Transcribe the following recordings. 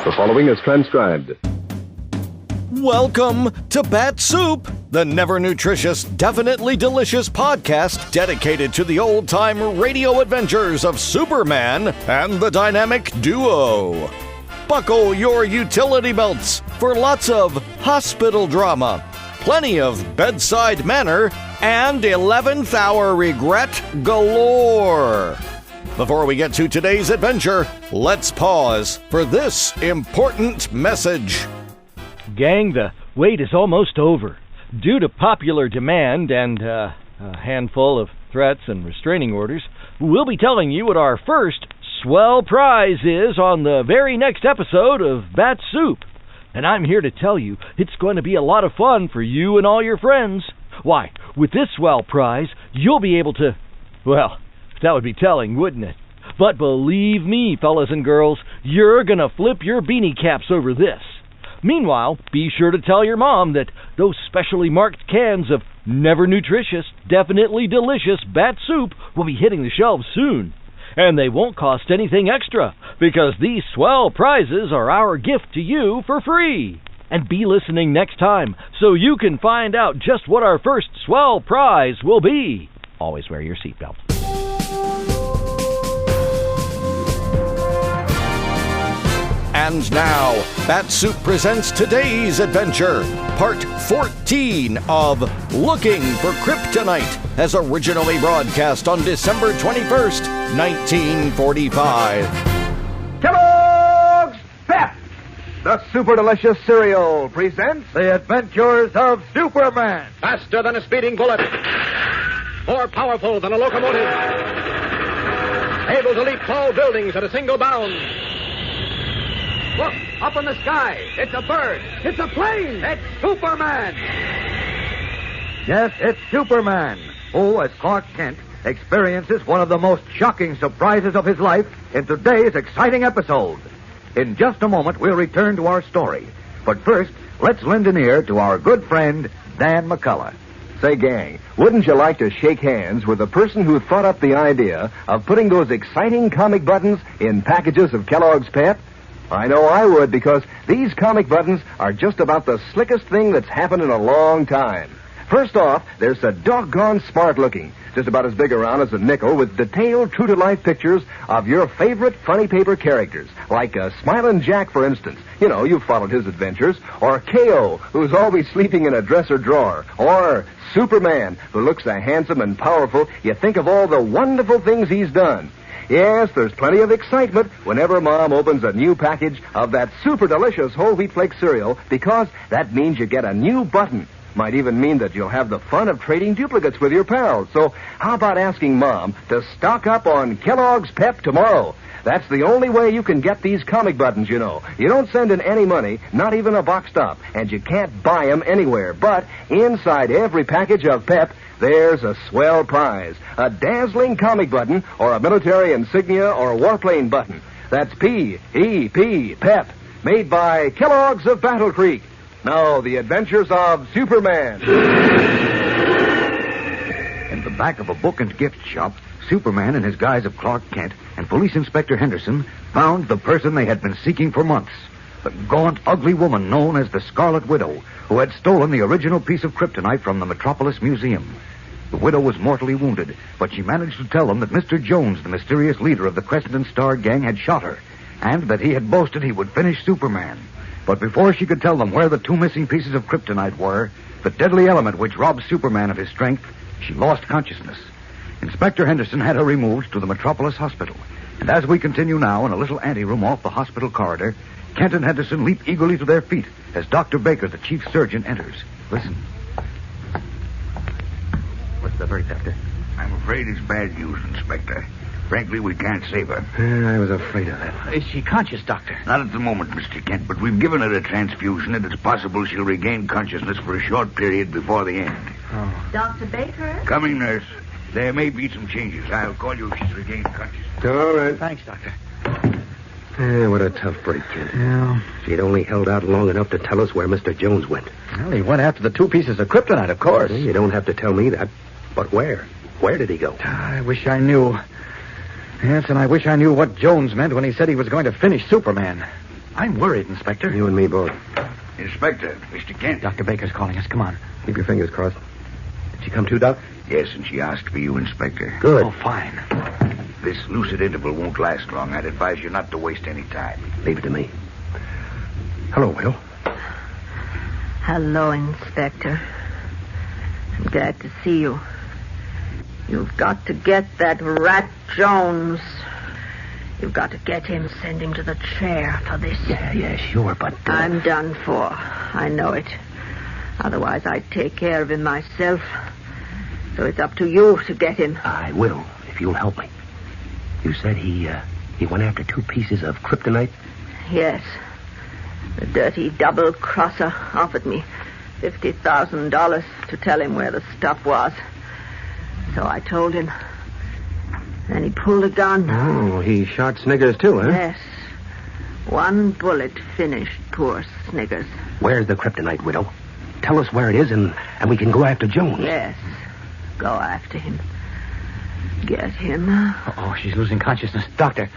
The following is transcribed. Welcome to Bat-Supe, the never-nutritious, definitely delicious podcast dedicated to the old-time radio adventures of Superman and the dynamic duo. Buckle your utility belts for lots of hospital drama, plenty of bedside manner, and 11th hour regret galore. Before we get to today's adventure, let's pause for this important message. Gang, the wait is almost over. Due to popular demand and a handful of threats and restraining orders, we'll be telling you what our first Swell Prize is on the very next episode of Bat-Supe. And I'm here to tell you it's going to be a lot of fun for you and all your friends. Why, with this Swell Prize, you'll be able to... well, that would be telling, wouldn't it? But believe me, fellas and girls, you're going to flip your beanie caps over this. Meanwhile, be sure to tell your mom that those specially marked cans of never-nutritious, definitely delicious Bat-Supe will be hitting the shelves soon. And they won't cost anything extra, because these Swell Prizes are our gift to you for free. And be listening next time so you can find out just what our first Swell Prize will be. Always wear your seatbelt. And now, Bat-Supe presents today's adventure, part 14 of Looking For Kryptonite, as originally broadcast on December 21st, 1945. Kellogg's Pep, the super delicious cereal, presents The Adventures of Superman. Faster than a speeding bullet. More powerful than a locomotive. Able to leap tall buildings at a single bound. Look, up in the sky. It's a bird. It's a plane. It's Superman. Yes, it's Superman, who, as Clark Kent, experiences one of the most shocking surprises of his life in today's exciting episode. In just a moment, we'll return to our story. But first, let's lend an ear to our good friend, Dan McCullough. Say, gang, wouldn't you like to shake hands with the person who thought up the idea of putting those exciting comic buttons in packages of Kellogg's Pep? I know I would, because these comic buttons are just about the slickest thing that's happened in a long time. First off, they're so doggone smart-looking, just about as big around as a nickel, with detailed, true-to-life pictures of your favorite funny paper characters, like Smilin' Jack, for instance. You know, you've followed his adventures. Or K.O., who's always sleeping in a dresser drawer. Or Superman, who looks so handsome and powerful, you think of all the wonderful things he's done. Yes, there's plenty of excitement whenever Mom opens a new package of that super delicious whole wheat flake cereal, because that means you get a new button. Might even mean that you'll have the fun of trading duplicates with your pals. So how about asking Mom to stock up on Kellogg's Pep tomorrow? That's the only way you can get these comic buttons, you know. You don't send in any money, not even a box top, and you can't buy them anywhere. But inside every package of Pep, there's a swell prize, a dazzling comic button, or a military insignia or warplane button. That's P-E-P, Pep, made by Kellogg's of Battle Creek. Now, the adventures of Superman. In the back of a book and gift shop, Superman, in his guise of Clark Kent, and Police Inspector Henderson found the person they had been seeking for months. The gaunt, ugly woman known as the Scarlet Widow, who had stolen the original piece of kryptonite from the Metropolis Museum. The widow was mortally wounded, but she managed to tell them that Mr. Jones, the mysterious leader of the Crescent and Star gang, had shot her, and that he had boasted he would finish Superman. But before she could tell them where the two missing pieces of kryptonite were, the deadly element which robbed Superman of his strength, she lost consciousness. Inspector Henderson had her removed to the Metropolis Hospital. And as we continue now in a little anteroom off the hospital corridor, Kent and Henderson leap eagerly to their feet as Dr. Baker, the chief surgeon, enters. Listen. What's the verdict, Doctor? I'm afraid it's bad news, Inspector. Frankly, we can't save her. I was afraid of that. Is she conscious, Doctor? Not at the moment, Mr. Kent, but we've given her a transfusion, and it's possible she'll regain consciousness for a short period before the end. Oh. Dr. Baker? Coming, nurse. There may be some changes. I'll call you if she's regained consciousness. All right. Thanks, Doctor. What a tough break, Kent. Yeah. She'd only held out long enough to tell us where Mr. Jones went. Well, he went after the two pieces of kryptonite, of course. You don't have to tell me that. But where? Where did he go? I wish I knew. Yes, and I wish I knew what Jones meant when he said he was going to finish Superman. I'm worried, Inspector. You and me both. Inspector, Mr. Kent. Dr. Baker's calling us. Come on. Keep your fingers crossed. Did she come to, Doc? Yes, and she asked for you, Inspector. Good. Oh, fine. This lucid interval won't last long. I'd advise you not to waste any time. Leave it to me. Hello, Widow. Hello, Inspector. I'm glad to see you. You've got to get that rat Jones. You've got to get him, send him to the chair for this. Yeah, sure, but... I'm done for. I know it. Otherwise, I'd take care of him myself. So it's up to you to get him. I will, if you'll help me. You said he went after 2 pieces of kryptonite? Yes. The dirty double-crosser offered me $50,000 to tell him where the stuff was. So I told him. Then he pulled a gun. Oh, he shot Sniggers too, huh? Yes. 1 bullet finished poor Sniggers. Where's the kryptonite, Widow? Tell us where it is, and we can go after Jones. Yes. Go after him. Get him. Oh, she's losing consciousness. Doctor.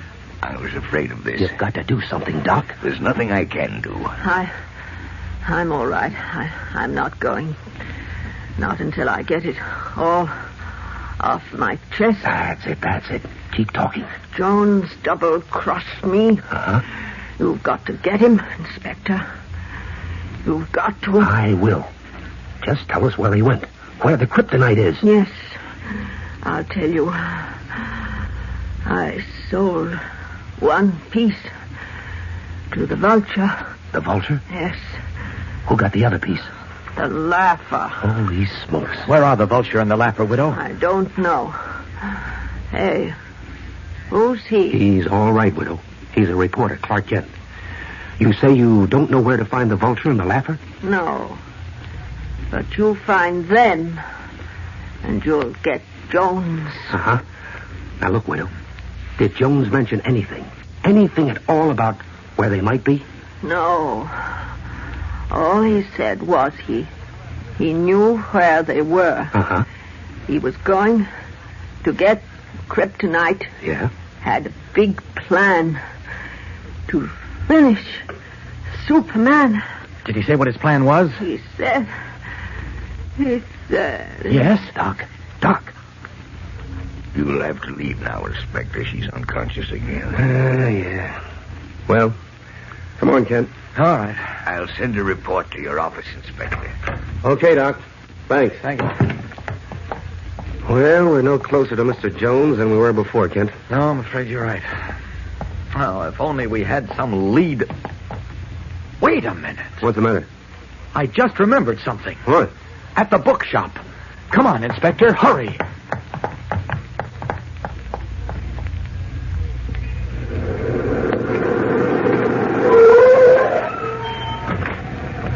I was afraid of this. You've got to do something, Doc. There's nothing I can do. I'm all right. I'm not going. Not until I get it all off my chest. That's it. Keep talking. Jones double-crossed me. Uh-huh. You've got to get him, Inspector. You've got to. I will. Just tell us where he went. Where the kryptonite is. Yes. I'll tell you. I sold 1 piece to the vulture. The vulture? Yes. Who got the other piece? The laugher. Holy smokes. Where are the vulture and the laugher, Widow? I don't know. Hey, who's he? He's all right, Widow. He's a reporter, Clark Kent. You say you don't know where to find the vulture and the laugher? No. But you'll find them, and you'll get Jones. Uh-huh. Now, look, Widow. Did Jones mention anything? Anything at all about where they might be? No. All he said was he knew where they were. Uh-huh. He was going to get kryptonite. Yeah? Had a big plan to finish Superman. Did he say what his plan was? He said... Yes, Doc. Doc. You'll have to leave now, Inspector. She's unconscious again. Yeah. Well, come on, Kent. All right. I'll send a report to your office, Inspector. Okay, Doc. Thanks. Thank you. Well, we're no closer to Mr. Jones than we were before, Kent. No, I'm afraid you're right. Well, if only we had some lead. Wait a minute. What's the matter? I just remembered something. What? At the bookshop. Come on, Inspector. Hurry.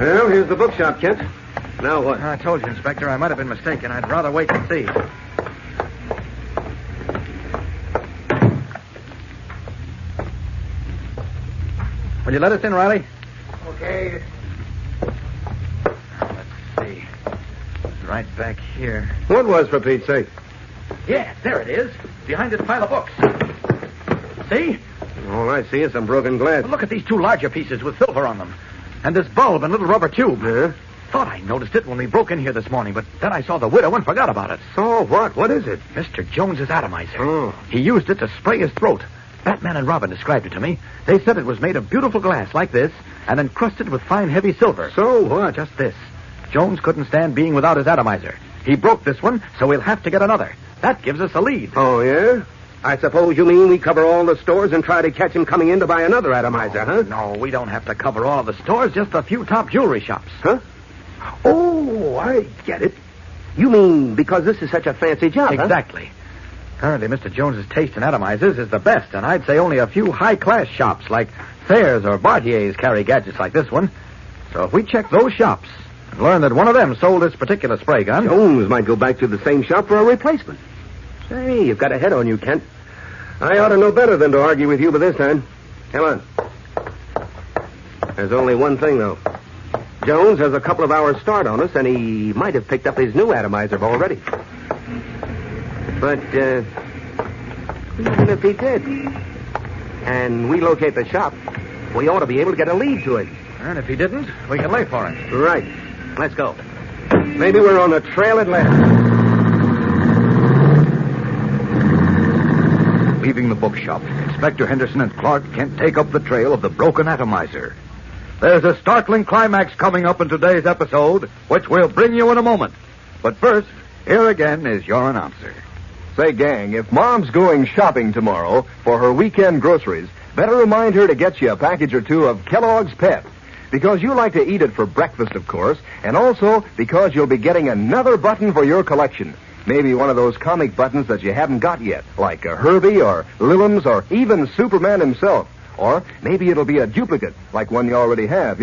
Well, here's the bookshop, Kent. Now what? I told you, Inspector, I might have been mistaken. I'd rather wait and see. Will you let us in, Riley? Okay. Let's see. Right back here. What was, for Pete's sake? Yeah, there it is. Behind this pile of books. See? All I see is some broken glass. Well, look at these 2 larger pieces with silver on them. And this bulb and little rubber tube. Yeah? Thought I noticed it when we broke in here this morning, but then I saw the widow and forgot about it. So what? What is it? Mr. Jones's atomizer. Oh. He used it to spray his throat. Batman and Robin described it to me. They said it was made of beautiful glass like this and encrusted with fine, heavy silver. So what? Just this. Jones couldn't stand being without his atomizer. He broke this one, so we'll have to get another. That gives us a lead. Oh, yeah? I suppose you mean we cover all the stores and try to catch him coming in to buy another atomizer, huh? No, we don't have to cover all of the stores, just a few top jewelry shops. Huh? Oh, I get it. You mean because this is such a fancy job, Exactly. Apparently, Mr. Jones's taste in atomizers is the best, and I'd say only a few high-class shops like Thayer's or Bartier's carry gadgets like this one. So if we check those shops and learn that one of them sold this particular spray gun... Jones might go back to the same shop for a replacement. Say, you've got a head on you, Kent. I ought to know better than to argue with you by this time. Come on. There's only one thing, though. Jones has a couple of hours start on us, and he might have picked up his new atomizer already. But, even if he did, and we locate the shop, We ought to be able to get a lead to it. And if he didn't, we can lay for him. Right. Let's go. Maybe we're on the trail at last. Leaving the bookshop, Inspector Henderson and Clark Kent take up the trail of the broken atomizer. There's a startling climax coming up in today's episode, which we'll bring you in a moment. But first, here again is your announcer. Say, gang, if Mom's going shopping tomorrow for her weekend groceries, better remind her to get you a package or two of Kellogg's Pep. Because you like to eat it for breakfast, of course, and also because you'll be getting another button for your collection. Maybe one of those comic buttons that you haven't got yet, like a Herbie or Lillums or even Superman himself. Or maybe it'll be a duplicate, like one you already have,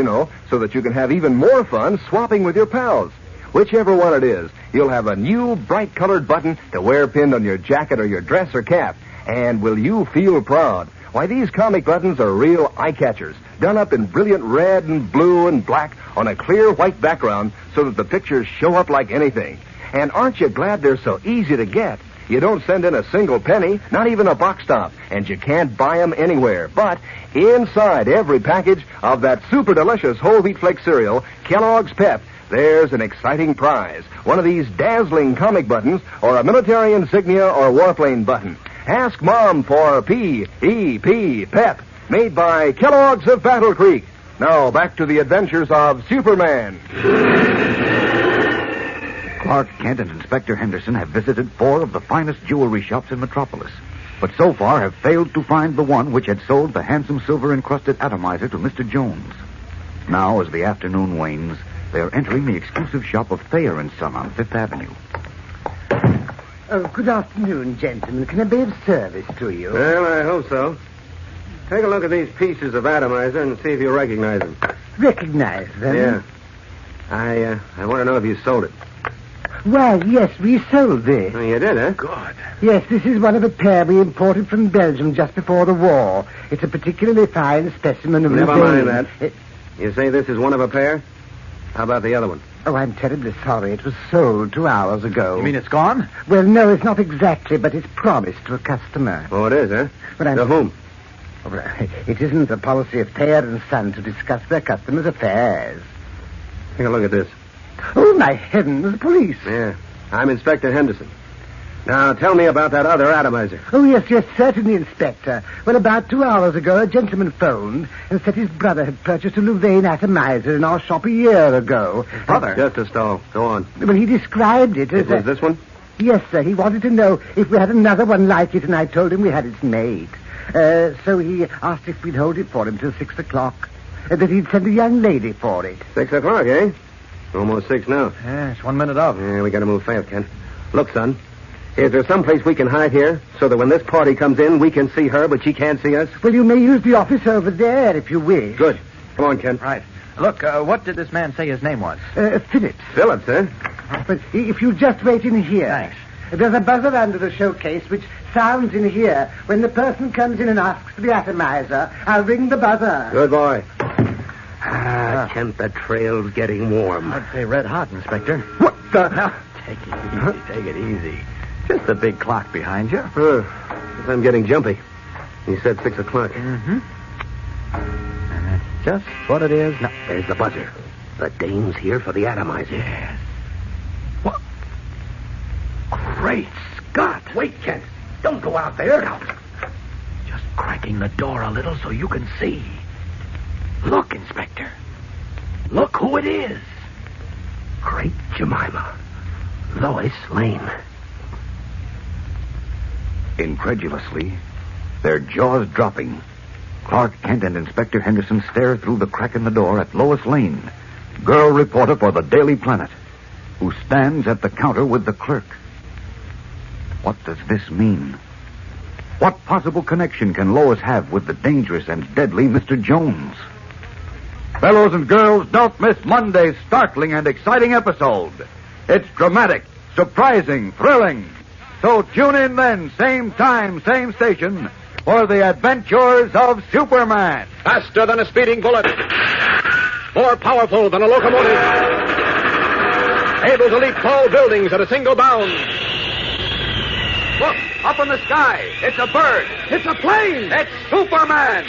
so that you can have even more fun swapping with your pals. Whichever one it is, you'll have a new bright-colored button to wear pinned on your jacket or your dress or cap. And will you feel proud? Why, these comic buttons are real eye-catchers, done up in brilliant red and blue and black on a clear white background so that the pictures show up like anything. And aren't you glad they're so easy to get? You don't send in a single penny, not even a box stop, and you can't buy them anywhere. But inside every package of that super delicious whole wheat flake cereal, Kellogg's Pep, there's an exciting prize. One of these dazzling comic buttons or a military insignia or warplane button. Ask Mom for P.E.P. Pep, made by Kellogg's of Battle Creek. Now back to the adventures of Superman. Clark Kent and Inspector Henderson have visited 4 of the finest jewelry shops in Metropolis, but so far have failed to find the one which had sold the handsome silver-encrusted atomizer to Mr. Jones. Now, as the afternoon wanes, they are entering the exclusive shop of Thayer & Son on Fifth Avenue. Oh, good afternoon, gentlemen. Can I be of service to you? Well, I hope so. Take a look at these pieces of atomizer and see if you recognize them. Recognize them? Yeah. I want to know if you sold it. Well, yes, we sold this. Oh, you did, huh? Good. Yes, this is one of a pair we imported from Belgium just before the war. It's a particularly fine specimen of Never vein. mind that. You say this is one of a pair? How about the other one? Oh, I'm terribly sorry. It was sold 2 hours ago. You mean it's gone? Well, no, it's not exactly, but it's promised to a customer. Oh, it is, huh? But To whom? Well, it isn't the policy of Thayer & Son to discuss their customers' affairs. Take a look at this. Oh, my heavens, police. Yeah. I'm Inspector Henderson. Now, tell me about that other atomizer. Oh, yes, certainly, Inspector. Well, about 2 hours ago, a gentleman phoned and said his brother had purchased a Louvain atomizer in our shop a year ago. Brother? Just a stall. Go on. Well, he described it as It was this one? Yes, sir. He wanted to know if we had another one like it, and I told him we had it made. So he asked if we'd hold it for him till 6 o'clock. That he'd send a young lady for it. 6 o'clock, eh? Almost 6 now. Yeah, it's 1 minute of. Yeah, we gotta move fast, Ken. Look, son. Is there someplace we can hide here so that when this party comes in, we can see her, but she can't see us? Well, you may use the office over there if you wish. Good. Come on, Ken. Right. Look, what did this man say his name was? Phillips. Phillips, eh? But if you just wait in here. Thanks. There's a buzzer under the showcase which sounds in here. When the person comes in and asks for the atomizer, I'll ring the buzzer. Good boy. Kent, the trail's getting warm. I'd say red hot, Inspector. What the? Now, take it easy. Take it easy. Just the big clock behind you. Guess I'm getting jumpy. He said 6 o'clock. Mm-hmm. And that's just what it is. Now, There's the buzzer. The dame's here for the atomizer. yes. What? Great Scott. Wait, Kent. Don't go out there. Now. Just cracking the door a little so you can see. Look, Inspector. Look who it is. Great Jemima. Lois Lane. Incredulously, their jaws dropping, Clark Kent and Inspector Henderson stare through the crack in the door at Lois Lane, girl reporter for the Daily Planet, who stands at the counter with the clerk. What does this mean? What possible connection can Lois have with the dangerous and deadly Mr. Jones? Fellows and girls, don't miss Monday's startling and exciting episode. It's dramatic, surprising, thrilling. So tune in then, same time, same station, for the adventures of Superman. Faster than a speeding bullet. More powerful than a locomotive. Able to leap tall buildings at a single bound. Look, up in the sky. It's a bird. It's a plane. It's Superman.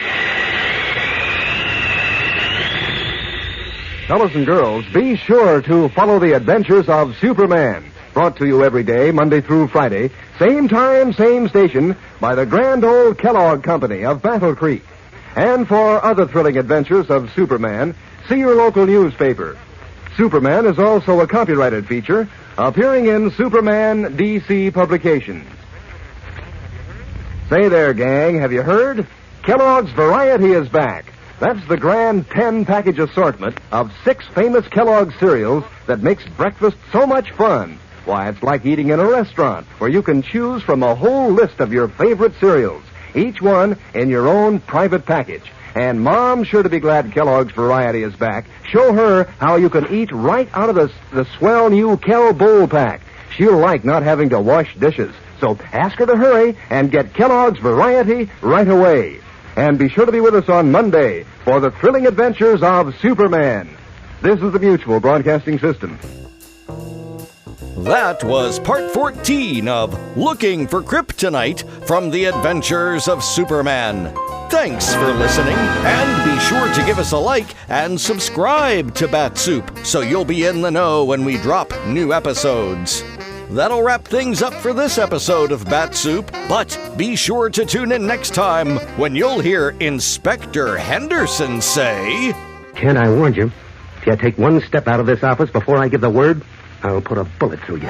Fellas and girls, be sure to follow the adventures of Superman. Brought to you every day, Monday through Friday, same time, same station, by the grand old Kellogg Company of Battle Creek. And for other thrilling adventures of Superman, see your local newspaper. Superman is also a copyrighted feature appearing in Superman DC publications. Say there, gang, have you heard? Kellogg's Variety is back. That's the grand 10-package assortment of 6 famous Kellogg cereals that makes breakfast so much fun. Why, it's like eating in a restaurant where you can choose from a whole list of your favorite cereals, each one in your own private package. And Mom's sure to be glad Kellogg's Variety is back. Show her how you can eat right out of the swell new Kell Bowl pack. She'll like not having to wash dishes. So ask her to hurry and get Kellogg's Variety right away. And be sure to be with us on Monday for the thrilling adventures of Superman. This is the Mutual Broadcasting System. That was part 14 of Looking for Kryptonite from the Adventures of Superman. Thanks for listening, and be sure to give us a like and subscribe to Bat-Supe so you'll be in the know when we drop new episodes. That'll wrap things up for this episode of Bat-Supe, but be sure to tune in next time when you'll hear Inspector Henderson say... Kent, I warned you. If you take one step out of this office before I give the word, I'll put a bullet through you.